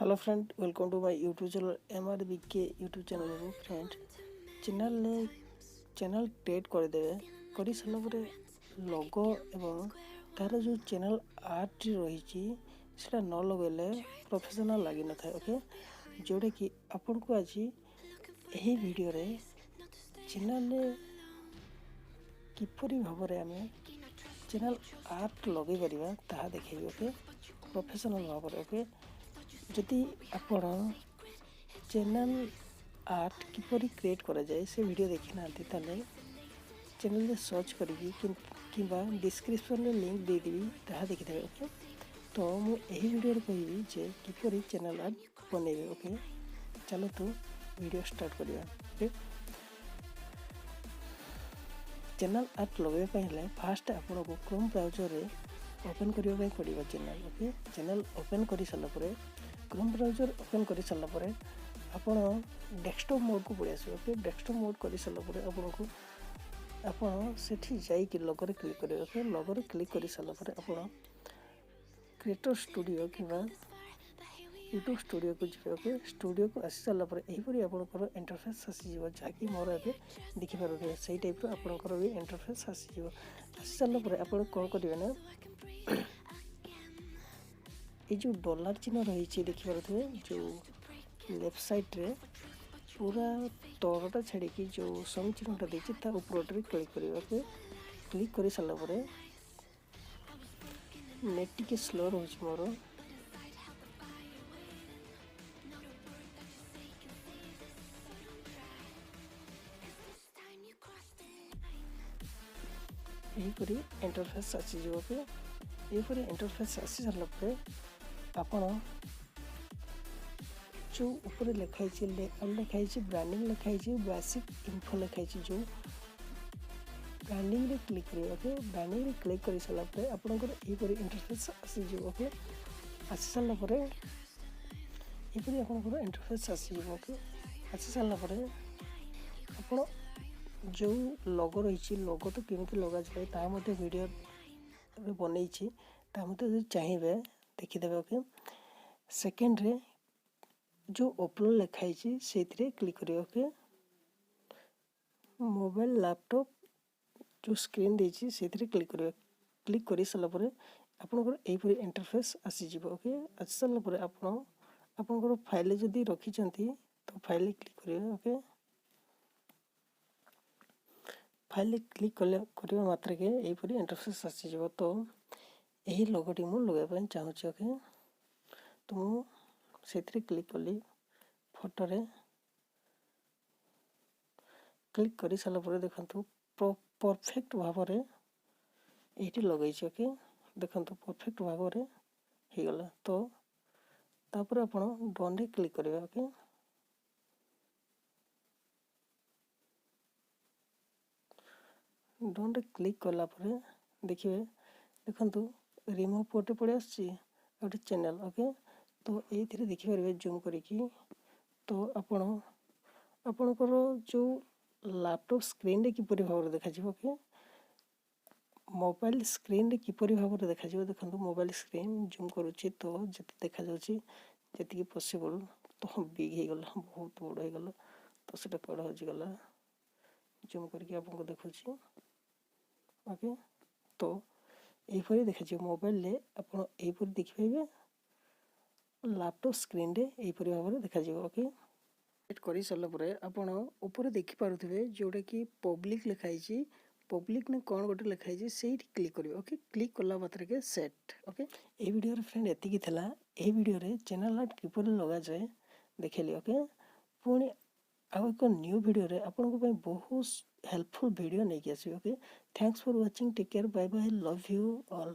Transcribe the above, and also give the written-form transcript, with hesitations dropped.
Hello friend, welcome to my YouTube channel MRBK YouTube channel friend channel create करदेवे कर सारा पर लोगो एवं तार जो चैनल आर्ट रही न लगेले प्रोफेशनल लगी न था। ओके, जोड़ा कि आपन को आज यही वीडियो रे चैनल किपरि भाव में चैनल आर्ट लगे पारिबा ताहा देखैबे। ओके, प्रोफेशनल भाव में। ओके, जदि आपण चैनल आर्ट किपरि क्रिएट करा जाए से वीडियो देखि नांती ताले चैनल रे सर्च करिकि किंबा डिस्क्रिप्शन रे लिंक दे देबी ताहा देखि देबे। ओके, तो मु एही वीडियो रे कहिबी जे किपरि चैनल आर्ट बनेबे। ओके, चलो तो वीडियो स्टार्ट करिया। ओके, चैनल आर्ट लगे पहले फास्ट आपण को क्रोम ब्राउजर रे ओपन करियो पे पड़िबा चैनल। ओके, चैनल ओपन करि सला परे क्रोम ब्राउजर ओपन कर सारा पर आपण डेस्कटॉप मोड को पड़े आसो। ओके, डेस्कटॉप मोड कर सारा पर आपण सेठी जाई कि लोगो रे क्लिक करिवे। ओके, लोगो रे क्लिक कर सारा पर आपण क्रिएटर स्टूडियो किबा यूट्यूब स्टूडियो को जिवे। ओके, स्टूडियो को आसी सारा पर एही परी आपनकर इंटरफेस आसी जीवो जाकी मोर एबे देखि पारो सेही टाइप रो आपनकर भी इंटरफेस आसी जीवो। आसी सारा पर आपण कोन करिवे ना ये जो डॉलर चिन्ह रही देखिए जो लेफ्ट साइड रे पूरा तौरटा छाड़ी जो सम चिन्हटा देखिए ता ऊपर क्लिक करिवे। ओके, क्लिक कर सारा पर नेट टिके स्लो रोज मोर यहीपरी इंटरफेस आसी जो। ओके, यहीपरी इंटरफेस आसी सारा पर आपण जो ऊपर लिखाई लिखाई ब्रांडिंग लिखाई बेसिक इन्फो लिखाई जो ब्रांडिंग रे क्लिक करिवे। ओके, ब्रांडिंग रे क्लिक कर सारा पर आपनकर एहीपरी इंटरफेस आसी जो। ओके, आसी सारा पर एहीपरी आपनकर इंटरफेस आसी जो। ओके, आसी सारा पर आपण जो लोगो रही लोगो तो केमती लगा जाए ता मते वीडियो रे बनैछि ता मते चाहिए देखिदेवे। ओके, सेकेंड रे जो अपलोड लिखाई से क्लिक करिए। ओके, मोबाइल लैपटॉप जो स्क्रीन देछि से क्लिक करिए। क्लिक कर सारा पर आपनकर एहीपरी इंटरफेस आसी जीवो। ओके, आसी सारा पर आपनकर फाइल जदि रखी तो फाइल क्लिक करिए। ओके, फाइल क्लिक करबा मात्र के एहीपरी इंटरफेस आसी जीवो। तो यही लोगोटी मु लगाइबा चाहूछि। ओके, तो मु सेथरे क्लिक कली फोटो रे क्लिक कर सारा पर देखंतु परफेक्ट भाव रे एठी लगाई छै। ओके, देखंतु परफेक्ट भाव रे हे गला। तो तापर आपण डन रे क्लिक करिवे। ओके, डन रे क्लिक करला पर देखिए देखंतु रिमूव फोटो पड़े आछि ओटे चैनल। ओके, तो एथिरे देखि परबे जूम करिकि तो आपणकर जो लैपटॉप स्क्रीन रे किपरि भाव देखा जिवो। ओके, मोबाइल स्क्रीन रे किपरि भाव देखा जिवो। देखंतु मोबाइल स्क्रीन जूम करूछि तो जति देखा जाउछि जति पॉसिबल तो बिग हे गला, बहुत बड़ हे गला। तो सेटा कड हो जी गला जूम करके आपको देखुछि। ओके, तो एहीपरि देखा जिवो मोबाइल रे आपण एहीपरि देखि पाइबे लैपटॉप स्क्रीन रे एहीपरि भाव देखा जिवो। ओके, कर सारा पर आपण ऊपर देखि पारुथिबे जोटा कि पब्लिक लिखाई पब्लिक ने कौन गोटे लिखाई से क्लिक करिवे। ओके, क्लिक करला मात्र के सेट। ओके, ए वीडियो रे फ्रेंड एतिकी थला। ए वीडियो रे चैनल आर्ट किपरि लगा जाए देखली। ओके, पुणी आउ एक न्यू वीडियो रे आपन को पे बहुत हेल्पफुल वीडियो नै के आसी। Okay, thanks for watching, take care, bye bye, love you all.